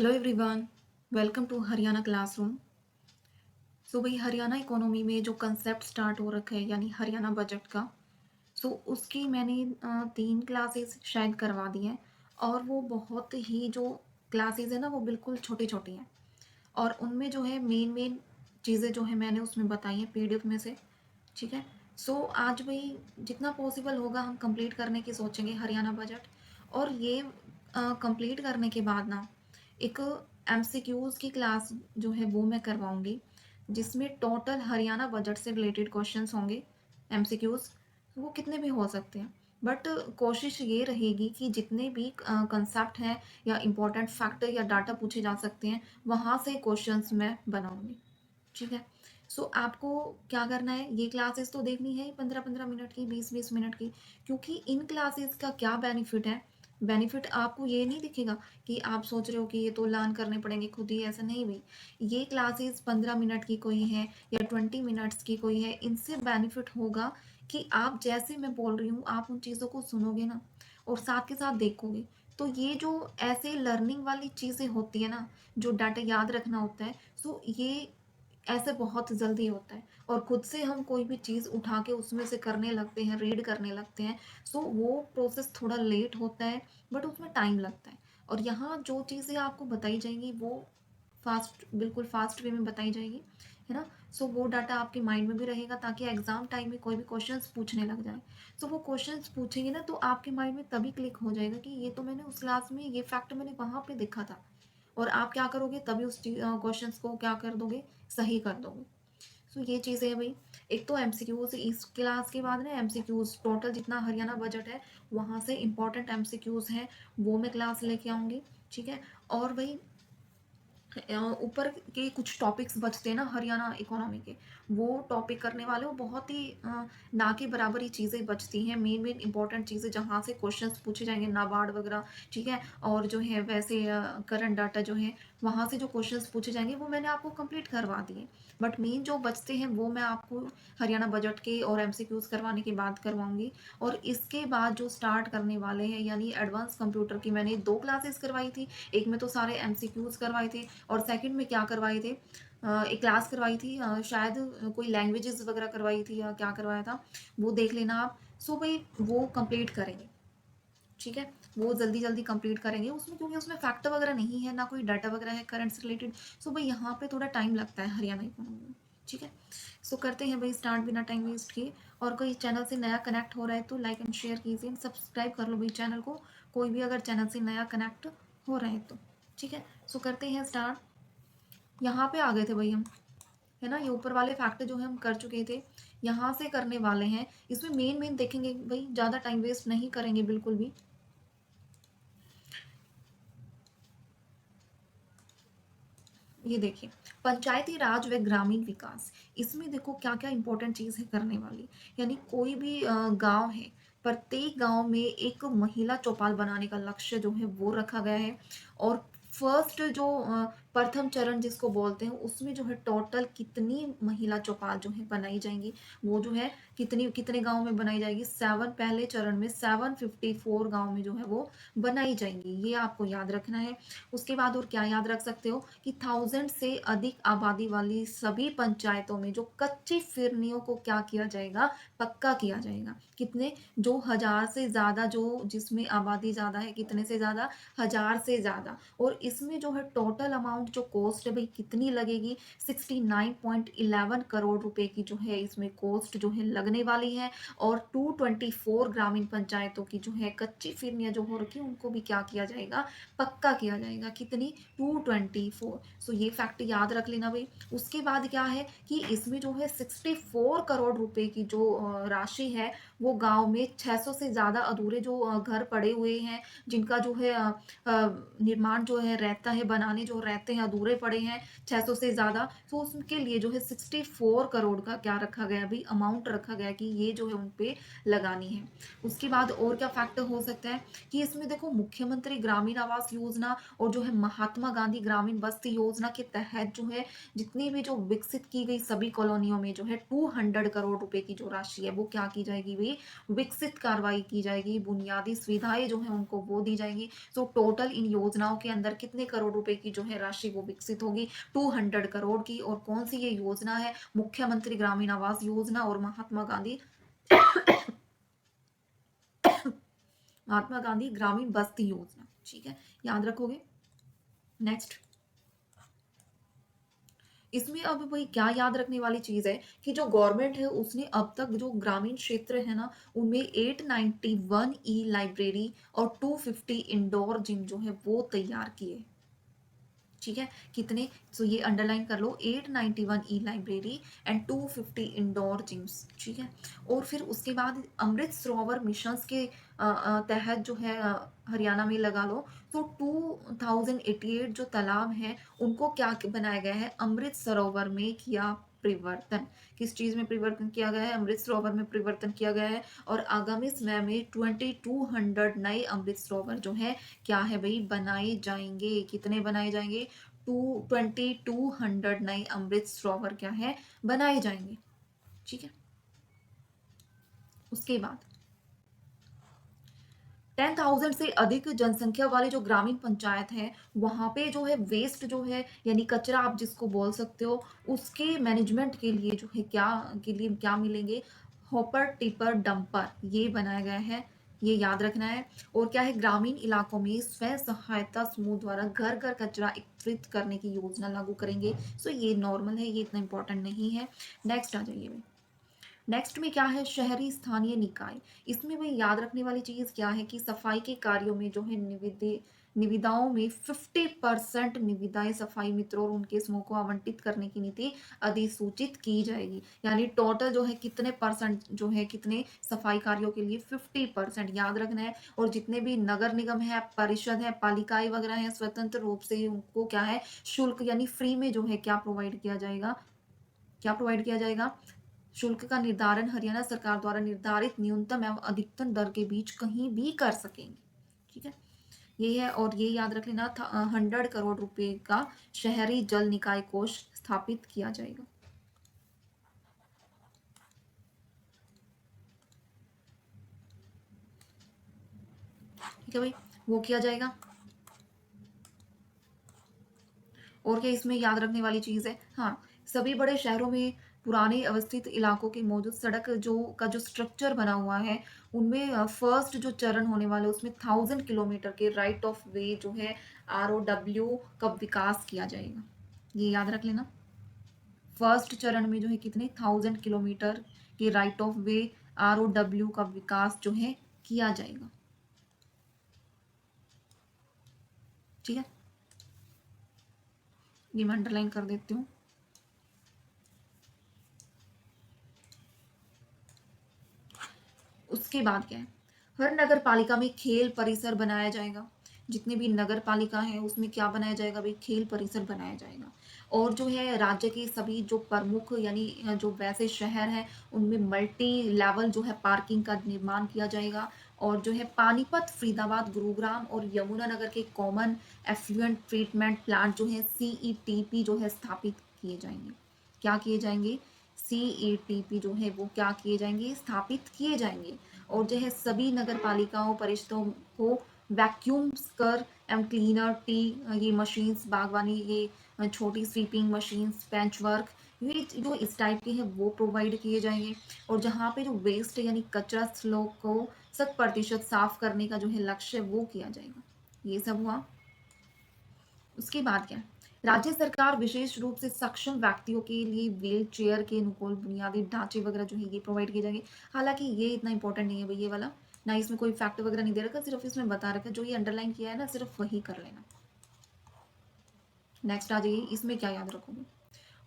Hello everyone, welcome to Haryana classroom. So भाई Haryana economy में जो कंसेप्ट स्टार्ट हो रखा है यानी हरियाणा बजट का, सो उसकी मैंने 3 क्लासेस शायद करवा दी हैं। और वो बहुत ही जो क्लासेस है ना वो बिल्कुल छोटी छोटी हैं। और उनमें जो है मेन मेन चीज़ें जो है मैंने उसमें बताई हैं पीडीएफ में से। ठीक है। सो आज भाई जितना पॉसिबल होगा हम कंप्लीट करने की सोचेंगे हरियाणा बजट। और ये कंप्लीट करने के बाद ना एक एमसीक्यूज़ की क्लास जो है वो मैं करवाऊंगी, जिसमें टोटल हरियाणा बजट से रिलेटेड क्वेश्चंस होंगे। एमसीक्यूज़ वो कितने भी हो सकते हैं, बट कोशिश ये रहेगी कि जितने भी कंसेप्ट हैं या इम्पोर्टेंट फैक्टर या डाटा पूछे जा सकते हैं वहाँ से क्वेश्चंस मैं बनाऊंगी। ठीक है। सो आपको क्या करना है, ये क्लासेस तो देखनी है 15-15 मिनट की, 20-20 मिनट की। क्योंकि इन क्लासेस का क्या बेनिफिट है, बेनिफिट आपको ये नहीं दिखेगा कि आप सोच रहे हो कि ये तो लर्न करने पड़ेंगे खुद ही, ऐसा नहीं भी। ये क्लासेस 15 मिनट की कोई है या 20 मिनट्स की कोई है, इनसे बेनिफिट होगा कि आप जैसे मैं बोल रही हूँ आप उन चीज़ों को सुनोगे ना और साथ के साथ देखोगे। तो ये जो ऐसे लर्निंग वाली चीज़ें होती है ना, जो डाटा याद रखना होता है, सो ये ऐसे बहुत जल्दी होता है। और खुद से हम कोई भी चीज़ उठा के उसमें से करने लगते हैं, रीड करने लगते हैं, सो वो प्रोसेस थोड़ा लेट होता है, बट उसमें टाइम लगता है। और यहाँ जो चीज़ें आपको बताई जाएंगी वो फास्ट, बिल्कुल फास्ट वे में बताई जाएगी, है ना। सो वो डाटा आपके माइंड में भी रहेगा ताकि एग्जाम टाइम में कोई भी क्वेश्चंस पूछने लग जाए। सो वो क्वेश्चंस पूछेंगे ना तो आपके माइंड में तभी क्लिक हो जाएगा कि ये तो मैंने उस क्लास में ये फैक्ट मैंने वहाँ पे देखा था। और आप क्या करोगे, तभी उस क्वेश्चंस को क्या कर दोगे, सही कर दोगे। सो ये चीज़ें हैं भाई। एक तो एमसीक्यूज इस क्लास के बाद ना, एमसीक्यूज टोटल जितना हरियाणा बजट है वहाँ से इंपॉर्टेंट एमसीक्यूज हैं वो मैं क्लास लेके आऊँगी। ठीक है। और भाई ऊपर के कुछ टॉपिक्स बचते हैं ना हरियाणा इकोनॉमी के, वो टॉपिक करने वाले वो बहुत ही ना के बराबर ही चीज़ें बचती हैं, मेन मेन इंपॉर्टेंट चीज़ें जहाँ से क्वेश्चंस पूछे जाएंगे, नाबार्ड वगैरह। ठीक है। और जो है वैसे करंट डाटा जो है वहाँ से जो क्वेश्चंस पूछे जाएंगे वो मैंने आपको कंप्लीट करवा दिए। बट मेन जो बचते हैं वो मैं आपको हरियाणा बजट के और एमसीक्यूज करवाने के बाद करवाऊंगी। और इसके बाद जो स्टार्ट करने वाले हैं यानी एडवांस कंप्यूटर की मैंने 2 क्लासेस करवाई थी। एक में तो सारे एमसीक्यूज करवाए थे और सेकंड में क्या करवाए थे, एक क्लास करवाई थी, शायद कोई लैंग्वेजेस वगैरह करवाई थी या क्या करवाया था, वो देख लेना आप। सो भाई वो कंप्लीट करेंगे। ठीक है। वो जल्दी जल्दी कंप्लीट करेंगे उसमें, क्योंकि उसमें फैक्ट वगैरह नहीं है ना कोई डाटा वगैरह है करंट से रिलेटेड। सो भाई यहाँ पे थोड़ा टाइम लगता है हरियाणा इकोनॉमी में। ठीक है। सो करते हैं भाई स्टार्ट बिना टाइम वेस्ट किए। और कोई चैनल से नया कनेक्ट हो रहा है तो लाइक एंड शेयर कीजिए, सब्सक्राइब कर लो भाई चैनल को, कोई भी अगर चैनल से नया कनेक्ट हो रहा है तो। ठीक है। सो करते हैं स्टार्ट। यहाँ पे आ गए थे भाई हम, है ना। ये ऊपर वाले फैक्टर जो है हम कर चुके थे, यहाँ से करने वाले हैं। इसमें मेन मेन देखेंगे भाई, ज़्यादा टाइम वेस्ट नहीं करेंगे बिल्कुल भी। ये देखिए, पंचायती राज व ग्रामीण विकास, इसमें देखो क्या क्या इंपॉर्टेंट चीज़ है करने वाली। यानी कोई भी गांव है, प्रत्येक गांव में एक महिला चौपाल बनाने का लक्ष्य जो है वो रखा गया है। और फर्स्ट जो प्रथम चरण जिसको बोलते हैं उसमें जो है टोटल कितनी महिला चौपाल जो है बनाई जाएंगी, वो जो है कितनी कितने गांव में बनाई जाएगी, 7, पहले चरण में 754 गांव में जो है वो बनाई जाएंगी, ये आपको याद रखना है। उसके बाद और क्या याद रख सकते हो कि 1000 से अधिक आबादी वाली सभी पंचायतों में जो कच्ची फिरनियों को क्या किया जाएगा, पक्का किया जाएगा। कितने, जो 1000 से ज्यादा, जो जिसमें आबादी ज्यादा है, कितने से ज्यादा, 1000 से ज्यादा। और इसमें जो है टोटल अमाउंट जो कॉस्ट है भाई कितनी लगेगी, 69.11 करोड़ रुपए की जो है इसमें कॉस्ट जो है लगने वाली है। और 224 ग्रामीण पंचायतों की जो है कच्ची फिरनियां जो हो रखी है उनको भी क्या किया जाएगा, पक्का किया जाएगा। कितनी, 224। सो ये फैक्ट याद रख लेना भाई। उसके बाद क्या है कि इसमें जो है 64 करोड़ रुपए की जो राशि है वो गांव में 600 से ज्यादा अधूरे जो घर पड़े हुए हैं, जिनका जो है निर्माण जो है रहता है, बनाने जो रहते हैं अधूरे पड़े हैं 600 से ज्यादा, तो उसके लिए जो है 64 करोड़ का क्या रखा गया अभी, अमाउंट रखा गया कि ये जो है उनपे लगानी है। उसके बाद और क्या फैक्टर हो सकता है कि इसमें देखो मुख्यमंत्री ग्रामीण आवास योजना और जो है महात्मा गांधी ग्रामीण बस्ती योजना के तहत जो है जितनी भी जो विकसित की गई सभी कॉलोनियों में जो है 200 करोड़ रुपए की जो राशि है वो क्या की जाएगी भाई, विकसित कार्रवाई की जाएगी, बुनियादी सुविधाएं जो है उनको वो दी जाएंगी। सो टोटल इन योजनाओं के अंदर कितने करोड़ रुपए की जो है राशि वो विकसित होगी, 200 करोड़ की। और कौन सी ये योजना है, मुख्यमंत्री ग्रामीण आवास योजना और महात्मा गांधी ग्रामीण बस्ती योजना। ठीक है, याद रखोगे। नेक्स्ट, इसमें अब वही क्या याद रखने वाली चीज है कि जो गवर्नमेंट है उसने अब तक जो ग्रामीण क्षेत्र है ना उनमें 891 ई लाइब्रेरी और 250 इंडोर जिम जो है वो तैयार किए। ठीक है, कितने, सो ये अंडरलाइन कर लो, 891 e library and 250 indoor gyms. ठीक है, और फिर उसके बाद अमृत सरोवर मिशंस के तहत जो है हरियाणा में लगा लो, तो 2088 जो तालाब है उनको क्या बनाया गया है, अमृत सरोवर में किया परिवर्तन। किस चीज में परिवर्तन किया गया है, अमृत सरोवर में परिवर्तन किया गया है। और आगामी समय में 2200 नए अमृत सरोवर जो है क्या है भाई, बनाए जाएंगे। कितने बनाए जाएंगे, 2200 नए अमृत सरोवर क्या है, बनाए जाएंगे। ठीक है, उसके बाद 10,000 से अधिक जनसंख्या वाली जो ग्रामीण पंचायत है वहां पे जो है वेस्ट जो है यानी कचरा आप जिसको बोल सकते हो, उसके मैनेजमेंट के लिए जो है क्या मिलेंगे, हॉपर टिपर डंपर, ये बनाया गया है, ये याद रखना है। और क्या है, ग्रामीण इलाकों में स्वयं सहायता समूह द्वारा घर घर कचरा एकत्रित करने की योजना लागू करेंगे। सो ये नॉर्मल है, ये इतना इंपॉर्टेंट नहीं है। नेक्स्ट आ जाइए। नेक्स्ट में क्या है, शहरी स्थानीय निकाय। इसमें वही याद रखने वाली चीज क्या है कि सफाई के कार्यों में जो है निविदाओं में 50% निविदाएं सफाई मित्रों और उनके समूह को आवंटित करने की नीति अधिसूचित की जाएगी। यानी टोटल जो है कितने परसेंट जो है, कितने सफाई कार्यों के लिए 50% याद रखना है। और जितने भी नगर निगम है, परिषद है, पालिकाएं वगैरह है, स्वतंत्र रूप से उनको क्या है, शुल्क यानी फ्री में जो है क्या प्रोवाइड किया जाएगा, क्या प्रोवाइड किया जाएगा, शुल्क का निर्धारण हरियाणा सरकार द्वारा निर्धारित न्यूनतम एवं अधिकतम दर के बीच कहीं भी कर सकेंगे। ठीक है, ये है। और ये याद रख लेना था, 100 करोड़ रुपए का शहरी जल निकाय कोष स्थापित किया जाएगा। ठीक है भाई, वो किया जाएगा। और क्या इसमें याद रखने वाली चीज है, हाँ, सभी बड़े शहरों में पुराने अवस्थित इलाकों के मौजूद सड़क जो स्ट्रक्चर बना हुआ है उनमें फर्स्ट जो चरण होने वाला है उसमें 1000 किलोमीटर के राइट ऑफ वे जो है ROW का विकास किया जाएगा। ये याद रख लेना, फर्स्ट चरण में जो है कितने 1000 किलोमीटर के राइट ऑफ वे ROW का विकास जो है किया जाएगा। ठीक है, ये मैं अंडरलाइन कर देती हूँ। उसके बाद क्या है, हर नगर पालिका में खेल परिसर बनाया जाएगा। जितने भी नगर पालिका है उसमें क्या बनाया जाएगा भाई, खेल परिसर बनाया जाएगा। और जो है राज्य के सभी जो प्रमुख यानी जो वैसे शहर हैं उनमें मल्टी लेवल जो है पार्किंग का निर्माण किया जाएगा। और जो है पानीपत, फरीदाबाद, गुरुग्राम और यमुनानगर के कॉमन एफ्लुएंट ट्रीटमेंट प्लांट जो है CETP जो है स्थापित किए जाएंगे। क्या किए जाएंगे, CETP जो है वो क्या किए जाएंगे, स्थापित किए जाएंगे। और जो है सभी नगर पालिकाओं परिषदों को वैक्यूम कर एवं क्लीनर टी ये मशीन्स, बागवानी ये छोटी स्वीपिंग मशीन्स, पेंच वर्क, ये जो इस टाइप के हैं वो प्रोवाइड किए जाएंगे। और जहाँ पे जो वेस्ट यानी कचरा स्लो को 100% साफ करने का जो है लक्ष्य वो किया जाएगा। ये सब हुआ। उसके बाद क्या, राज्य सरकार विशेष रूप से सक्षम व्यक्तियों के लिए व्हील चेयर के अनुकूल बुनियादी ढांचे वगैरह जो है ये प्रोवाइड किए जाएंगे। हालांकि ये इतना इंपॉर्टेंट नहीं है भाई, ये वाला ना, इसमें कोई फैक्ट वगैरह नहीं दे रखा, सिर्फ इसमें बता रखा, जो ये अंडरलाइन किया है ना सिर्फ वही कर लेना। नेक्स्ट आ जाइए, इसमें क्या याद रखोगे,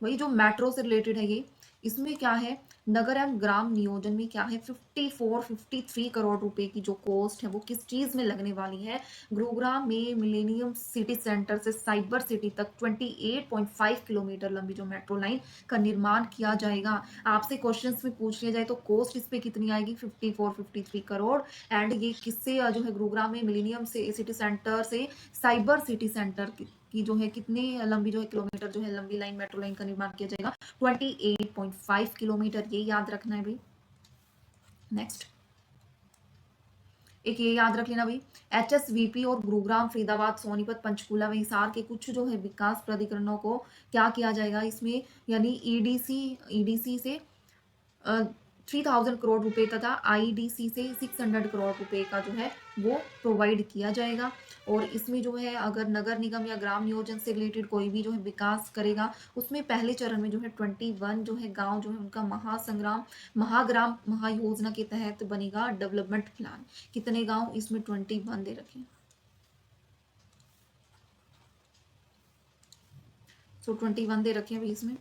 वही जो मेट्रो से रिलेटेड है ये। इसमें क्या है, नगर एवं ग्राम नियोजन में क्या है 53 करोड़ रुपए की जो कॉस्ट है वो किस चीज में लगने वाली है, गुरुग्राम में मिलेनियम सिटी सेंटर से साइबर सिटी तक 28.5 किलोमीटर लंबी जो मेट्रो लाइन का निर्माण किया जाएगा। आपसे क्वेश्चंस में पूछ लिया जाए तो कॉस्ट इस पे कितनी आएगी, 53 करोड़। एंड ये किससे जो है गुरुग्राम में मिलेनियम से सिटी सेंटर से साइबर सिटी सेंटर की जो है कितनी लंबी जो है किलोमीटर जो है लंबी लाइन मेट्रो लाइन का निर्माण किया जाएगा, 28.5 किलोमीटर, ये याद रखना है भाई। नेक्स्ट, एक ये याद रख लेना भाई, HSVP और गुरुग्राम, फरीदाबाद, सोनीपत, पंचकूला व हिसार के कुछ जो है विकास प्राधिकरणों को क्या किया जाएगा इसमें, यानी ईडीसी से 3000 करोड़ रुपए तथा आईडीसी से 600 करोड़ रुपए का जो है वो प्रोवाइड किया जाएगा। और इसमें जो है अगर नगर निगम या ग्राम नियोजन से रिलेटेड कोई भी जो है विकास करेगा, उसमें पहले चरण में जो है 21 जो है गांव जो है उनका महाग्राम महायोजना के तहत बनेगा डेवलपमेंट प्लान। कितने गांव इसमें 21 दे रखे हैं। सो 21 दे रखे हैं भाई इसमें।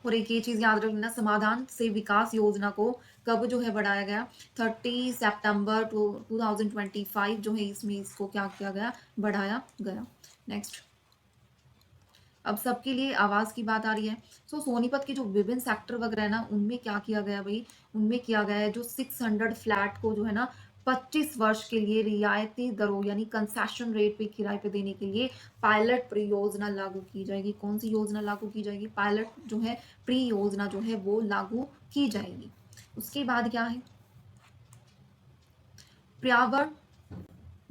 और एक ये चीज याद रखना, समाधान से विकास योजना को कब जो है बढ़ाया गया, 30 सितंबर 2025 जो है इसमें इसको क्या किया गया, बढ़ाया गया। नेक्स्ट, अब सबके लिए आवाज की बात आ रही है। सोनीपत के जो विभिन्न सेक्टर वगैरह है ना, उनमें क्या किया गया भाई, उनमें किया गया है जो 600 फ्लैट को जो है ना 25 वर्ष के लिए रियायती दरों यानी कंसेशन रेट पे किराए पे देने के लिए पायलट परियोजना लागू की जाएगी। कौन सी योजना लागू की जाएगी, पायलट जो है परियोजना जो है वो लागू की जाएगी। उसके बाद क्या है, पर्यावरण,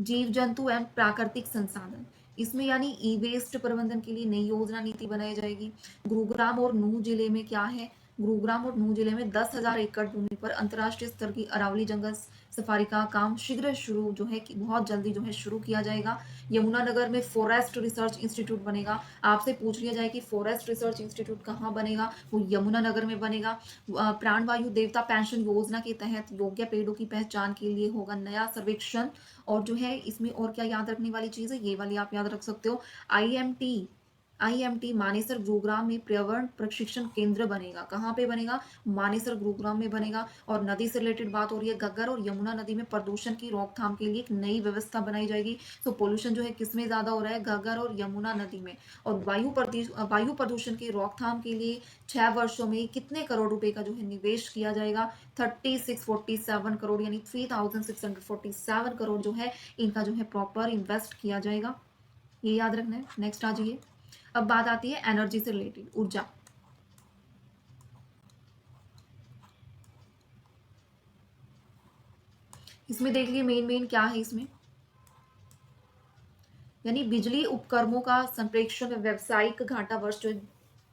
जीव जंतु एवं प्राकृतिक संसाधन, इसमें यानी ई वेस्ट प्रबंधन के लिए नई योजना नीति बनाई जाएगी। गुरुग्राम और नूह जिले में क्या है, गुरुग्राम और नूह जिले में 10,000 एकड़ भूमि पर अंतर्राष्ट्रीय स्तर की अरावली जंगल सफारी का काम शीघ्र शुरू जो है कि बहुत जल्दी जो है शुरू किया जाएगा। यमुनानगर में फॉरेस्ट रिसर्च इंस्टीट्यूट बनेगा। आपसे पूछ लिया जाए कि फॉरेस्ट रिसर्च इंस्टीट्यूट कहाँ बनेगा, वो यमुनानगर में बनेगा। प्राणवायु देवता पेंशन योजना के तहत योग्य पेड़ों की पहचान के लिए होगा नया सर्वेक्षण। और जो है इसमें और क्या याद रखने वाली चीज है, ये वाली आप याद रख सकते हो, आईएमटी आईएमटी मानेसर गुरुग्राम में पर्यावरण प्रशिक्षण केंद्र बनेगा। कहाँ पे बनेगा, मानेसर गुरुग्राम में बनेगा। और नदी से रिलेटेड बात हो रही है, घग्गर और यमुना नदी में प्रदूषण की रोकथाम के लिए एक नई व्यवस्था बनाई जाएगी। तो पोल्यूशन जो है किसमें ज्यादा हो रहा है, घग्गर और यमुना नदी में। और वायु प्रदूषण की रोकथाम के लिए 6 वर्षों में कितने करोड़ रुपए का जो है निवेश किया जाएगा, 3647 करोड़ यानी 3647 करोड़ जो है इनका जो है प्रॉपर इन्वेस्ट किया जाएगा। ये याद रखना है। नेक्स्ट आ जाइए, अब बात आती है एनर्जी से रिलेटेड, ऊर्जा। इसमें देख लिए मेन मेन क्या है इसमें, यानी बिजली उपकरणों का संप्रेषण में व्यावसायिक घाटा वर्ष जो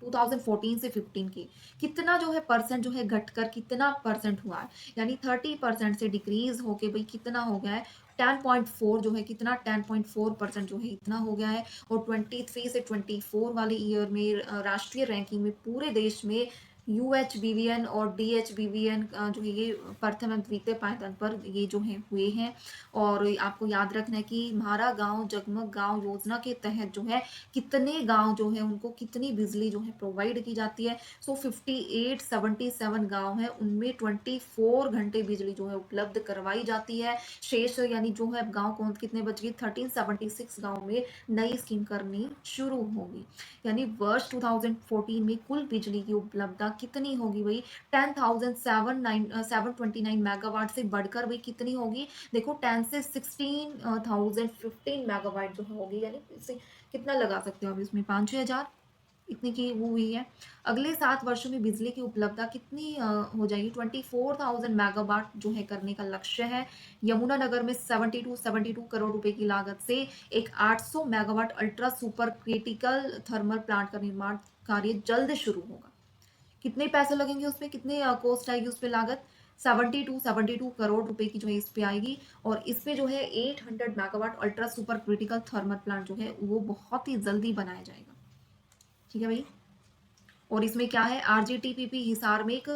2014 से 15 की कितना जो है परसेंट जो है घटकर कितना परसेंट हुआ है, यानी 30% से डिक्रीज होके भाई कितना हो गया है, 10.4 जो है कितना 10.4% जो है इतना हो गया है। और 23 से 24 वाले ईयर में राष्ट्रीय रैंकिंग में पूरे देश में UHBVN और DHBVN जो है ये प्रथम एवं द्वितीय पायदान पर ये जो है हुए हैं। और आपको याद रखना है कि हमारा गांव जगमग गांव योजना के तहत जो है कितने गांव जो है उनको कितनी बिजली जो है प्रोवाइड की जाती है। 5877 गांव है, उनमें 24 घंटे बिजली जो है उपलब्ध करवाई जाती है। शेष यानी जो है गांव कौन कितने बच गए, 1376 गांव में नई स्कीम करनी शुरू होगी। यानी वर्ष 2014 में कुल बिजली की उपलब्धता कितनी होगी भाई, 10,729 मेगावाट से बढ़कर भाई कितनी होगी, देखो 10 से 16,015 मेगावाट जो होगी, यानी इससे कितना लगा सकते हो आप इसमें 5-6 हजार इतनी की वो हुई है। अगले 7 वर्षों में बिजली की उपलब्धता कितनी हो जाएगी, 24,000 मेगावाट जो है करने का लक्ष्य है। यमुनानगर में 72 करोड़ रुपए की लागत से एक 800 megawatt ultra super critical thermal plant का निर्माण कार्य जल्द शुरू होगा। कितने पैसे लगेंगे उसपे, कितने कॉस्ट आएगी उस पर लागत, 72 करोड़ रुपए की जो है इस पे आएगी। और इसमें जो है 800 megawatt ultra super critical thermal plant जो है वो बहुत ही जल्दी बनाया जाएगा। ठीक है भाई। और इसमें क्या है, RGTPP हिसार में एक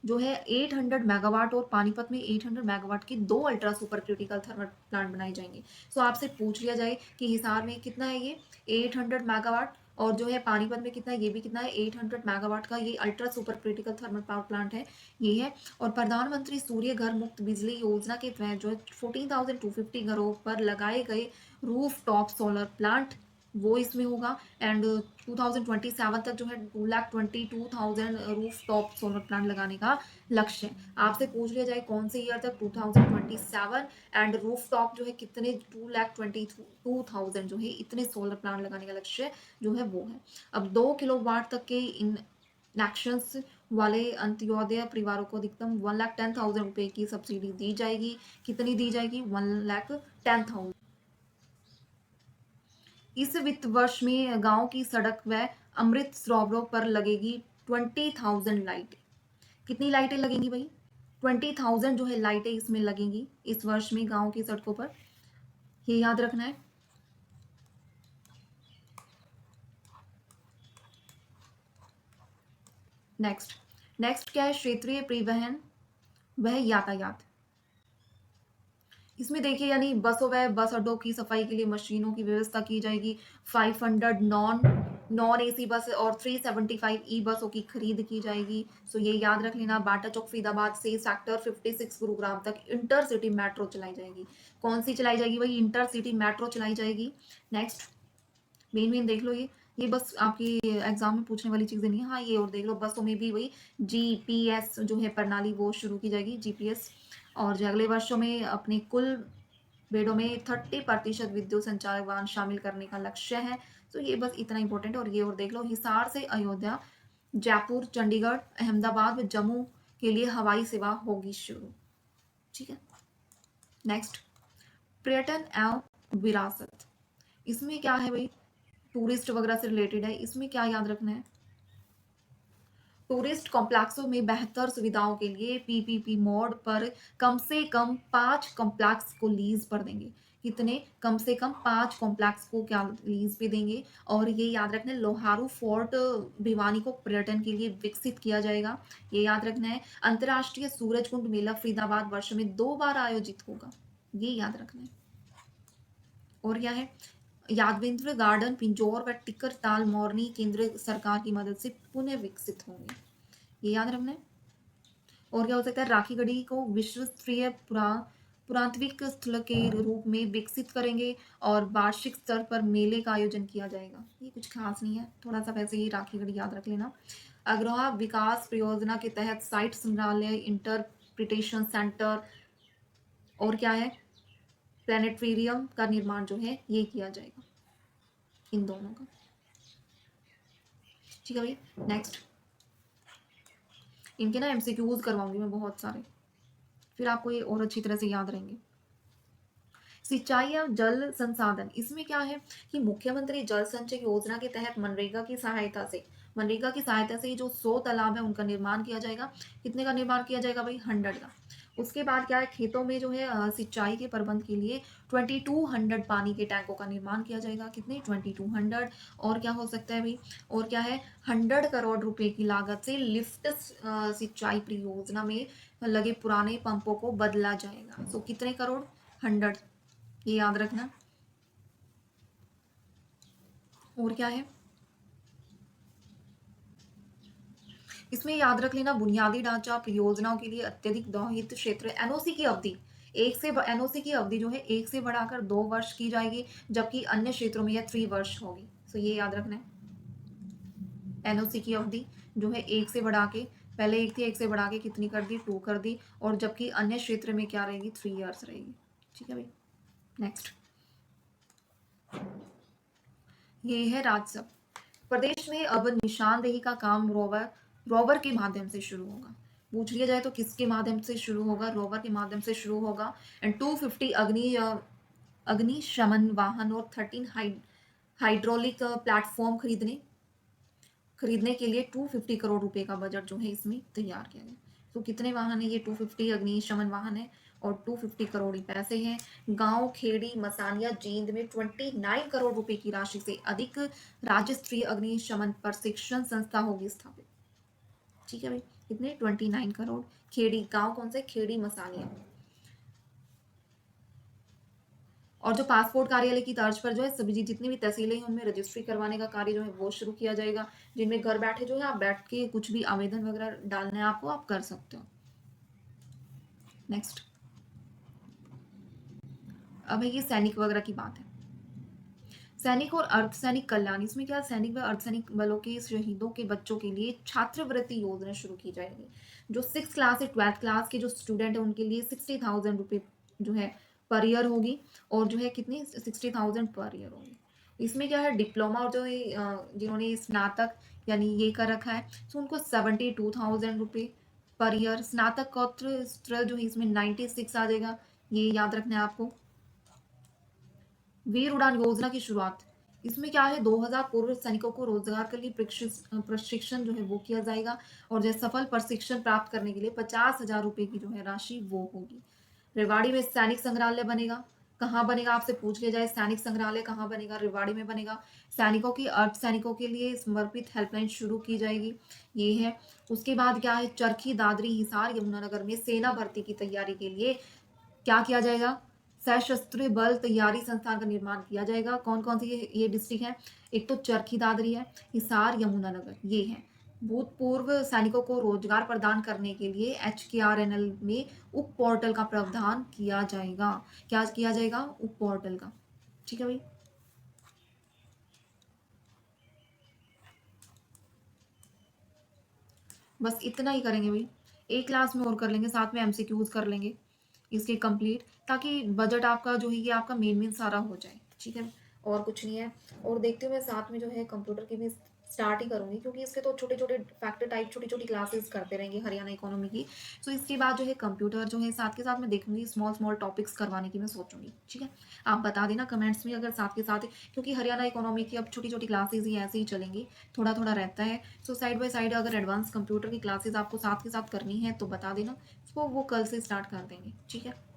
जो है 800 मेगावाट और पानीपत में 800 मेगावाट की 2 ultra super critical thermal plant बनाए जाएंगे। सो आपसे पूछ लिया जाए कि हिसार में कितना है ये 800 मेगावाट, और जो है पानीपत में कितना है, ये भी कितना है 800 मेगावाट का ये ultra super critical thermal power plant है ये है। और प्रधानमंत्री सूर्य घर मुक्त बिजली योजना के तहत जो है 14,250 घरों पर लगाए गए रूफ टॉप सोलर प्लांट वो इसमें होगा। एंड 2027 तक जो है 2,22,000 रूफ टॉप सोलर प्लांट लगाने का लक्ष्य है। आपसे पूछ लिया जाए कौन से ईयर तक, 2027, एंड रूफ टॉप जो है कितने, 2,22,000 जो है इतने सोलर प्लांट लगाने का लक्ष्य जो है वो है। अब 2 किलोवाट तक के इन एक्शंस वाले अंत्योदय परिवारों को अधिकतम 1,10,000 रुपए की सब्सिडी दी जाएगी। कितनी दी जाएगी? 1,10,000। इस वित्त वर्ष में गांव की सड़क व अमृत सरोवरों पर लगेगी 20,000 लाइटें। कितनी लाइटें लगेंगी भाई? 20,000 जो है लाइटें इसमें लगेंगी इस वर्ष में गांव की सड़कों पर, ये याद रखना है। नेक्स्ट नेक्स्ट क्या है? क्षेत्रीय परिवहन वह यातायात। इसमें देखिए यानी बसों व बस अड्डों की सफाई के लिए मशीनों की व्यवस्था की जाएगी। 500 नॉन एसी बस और 375 ई बसों की खरीद की जाएगी। सो ये याद रख लेना। बाटा चौक फरीदाबाद से सेक्टर 56 गुरुग्राम तक इंटरसिटी मेट्रो चलाई जाएगी। कौन सी चलाई जाएगी भाई? इंटरसिटी मेट्रो चलाई जाएगी। नेक्स्ट मेन मेन देख लो, ये बस आपकी एग्जाम में पूछने वाली चीजें नहीं है। हाँ ये और देख लो, बसों में भी वही जीपीएस जो है प्रणाली वो शुरू की जाएगी, जीपीएस। और जो अगले वर्षों में अपने कुल बेड़ों में 30% विद्युत संचालित वाहन शामिल करने का लक्ष्य है। तो ये बस इतना इंपॉर्टेंट। और ये और देख लो, हिसार से अयोध्या, जयपुर, चंडीगढ़, अहमदाबाद व जम्मू के लिए हवाई सेवा होगी शुरू। ठीक है। नेक्स्ट पर्यटन एवं विरासत। इसमें क्या है भाई? टूरिस्ट वगैरह से रिलेटेड है। इसमें क्या याद रखना है? टूरिस्ट कॉम्प्लेक्सों में बेहतर सुविधाओं के लिए पीपीपी मोड पर कम से कम 5 कॉम्प्लेक्स को लीज पर देंगे। कितने? कम से कम 5 कॉम्प्लेक्स को क्या लीज पे देंगे। और ये याद रखना है, लोहारू फोर्ट भिवानी को पर्यटन के लिए विकसित किया जाएगा। ये याद रखना है। अंतर्राष्ट्रीय सूरजकुंड मेला फरीदाबाद वर्ष में 2 बार आयोजित होगा। ये याद रखना है। और क्या है? यादवेंद्र गार्डन पिंजौर व टिक्कर ताल मोरनी केंद्र सरकार की मदद से पुनः विकसित होंगे। ये याद रखना है। और क्या हो सकता है? राखी गढ़ी को विश्व स्तरीय पुरातात्विक स्थल के रूप में विकसित करेंगे और वार्षिक स्तर पर मेले का आयोजन किया जाएगा। ये कुछ खास नहीं है, थोड़ा सा वैसे ही राखी गढ़ी याद रख लेना। अग्रहा विकास परियोजना के तहत साइट संग्रहालय, इंटरप्रिटेशन सेंटर और क्या है, प्लानिटेरियम का निर्माण जो है ये किया जाएगा, इन दोनों का। ठीक है भैया। नेक्स्ट इनके ना एमसीक्यूज करवाऊंगी मैं बहुत सारे, फिर आपको ये और अच्छी तरह से याद रहेंगे। सिंचाई या जल संसाधन। इसमें क्या है कि मुख्यमंत्री जल संचय योजना के तहत मनरेगा की सहायता से जो 100 तालाब है उनका निर्माण किया जाएगा। कितने का निर्माण किया जाएगा भाई? 100 का। उसके बाद क्या है? खेतों में जो है सिंचाई के प्रबंध के लिए 2200 पानी के टैंकों का निर्माण किया जाएगा। कितने? 2200। और क्या हो सकता है भाई? और क्या है? 100 करोड़ रुपए की लागत से लिफ्ट सिंचाई परियोजना में लगे पुराने पंपों को बदला जाएगा। तो कितने करोड़? 100। ये याद रखना। और क्या है? इसमें याद रख लेना, बुनियादी ढांचा परियोजनाओं के लिए अत्यधिक दोहित क्षेत्र एनओसी की अवधि एनओसी की अवधि जो है 1 से बढ़ाकर 2 वर्ष की जाएगी, जबकि अन्य क्षेत्रों में यह 3 वर्ष होगी। तो ये याद रखना है। एनओसी की अवधि जो है 1 से बढ़ा के, पहले 1 थी, 1 से बढ़ा के कितनी कर दी? 2 कर दी। और जबकि अन्य क्षेत्र में क्या रहेगी? 3 ईयर्स रहेगी। ठीक है भाई। नेक्स्ट ये है राजस्व। प्रदेश में अब निशानदेही का काम रोवर के माध्यम से शुरू होगा। पूछ लिया जाए तो किसके माध्यम से शुरू होगा? रोवर के माध्यम से शुरू होगा। एंड 250 अग्निशमन वाहन और 13 हाइड्रोलिक प्लेटफॉर्म खरीदने के लिए 250 करोड़ रुपए का बजट जो है इसमें तैयार किया गया। तो कितने वाहन है ये? 250 अग्निशमन वाहन है और 250 करोड़ ही पैसे हैं। गांव खेड़ी मसानिया जींद में 29 करोड़ रुपए की राशि से अधिक राज्य स्तरीय अग्निशमन प्रशिक्षण संस्था होगी स्थापित। ठीक है भाई। कितने? 29 करोड़। खेड़ी गांव कौन से? खेड़ी मसानिया। और जो पासपोर्ट कार्यालय की तर्ज पर जो है सभी जितनी भी तहसीलें हैं उनमें रजिस्ट्री करवाने का कार्य जो है वो शुरू किया जाएगा, जिनमें घर बैठे जो है आप बैठ के कुछ भी आवेदन वगैरह डालना है आपको, आप कर सकते हो। नेक्स्ट अब है ये सैनिक वगैरह की बात है। सैनिक और अर्धसैनिक कल्याण, इसमें क्या सैनिक व अर्धसैनिक बलों के शहीदों के बच्चों के लिए छात्रवृत्ति योजना शुरू की जाएगी। जो 6 क्लास से 12th क्लास के जो स्टूडेंट है उनके लिए 60,000 रुपये जो है पर ईयर होगी, और जो है कितनी 60,000 पर ईयर होगी। इसमें क्या है डिप्लोमा और जो है जिन्होंने स्नातक यानी ये कर रखा है तो उनको 72,000 रुपये पर ईयर, स्नातकोत्तर जो है इसमें 96 आ जाएगा, ये याद रखना है आपको। वीर उड़ान योजना की शुरुआत, इसमें क्या है 2000 पूर्व सैनिकों को रोजगार के लिए प्रशिक्षण जो है वो किया जाएगा, और जो है सफल प्रशिक्षण प्राप्त करने के लिए 50,000 रुपए की जो है राशि वो होगी। रेवाड़ी में सैनिक संग्रहालय बनेगा, कहाँ बनेगा आपसे पूछ लिया जाए, सैनिक संग्रहालय कहाँ बनेगा, रेवाड़ी में बनेगा। सैनिकों की अर्ध सैनिकों के लिए समर्पित हेल्पलाइन शुरू की जाएगी, ये है। उसके बाद क्या है चरखी दादरी हिसार यमुनानगर में सेना भर्ती की तैयारी के लिए क्या किया जाएगा, सशस्त्र बल तैयारी संस्थान का निर्माण किया जाएगा। कौन कौन सी ये डिस्ट्रिक्ट है, एक तो चरखी दादरी है, हिसार यमुनानगर ये है। भूतपूर्व सैनिकों को रोजगार प्रदान करने के लिए HKRNL में उप पोर्टल का प्रावधान किया जाएगा। क्या किया जाएगा, उप पोर्टल का। ठीक है भाई, बस इतना ही करेंगे भाई, एक क्लास में और कर लेंगे, साथ में MCQs कर लेंगे इसके कंप्लीट, ताकि बजट आपका जो है ये आपका मेन सारा हो जाए। ठीक है, और कुछ नहीं है। और देखते हुए साथ में जो है कंप्यूटर की भी स्टार्ट ही करूंगी, क्योंकि इसके तो छोटे छोटे फैक्टर टाइप छोटी छोटी क्लासेस करते रहेंगे हरियाणा इकोनॉमी की। सो इसके बाद जो है कंप्यूटर जो है साथ के साथ मैं देखूंगी, स्मॉल स्मॉल टॉपिक्स करवाने की मैं सोचूंगी। ठीक है, आप बता देना कमेंट्स में अगर साथ के साथ, क्योंकि हरियाणा इकोनॉमी की अब छोटी छोटी क्लासेज ही ऐसे ही चलेंगी, थोड़ा थोड़ा रहता है। सो साइड बाय साइड अगर एडवांस कंप्यूटर की क्लासेज आपको साथ के साथ करनी है तो बता देना, तो वो कल से स्टार्ट कर देंगे। ठीक है।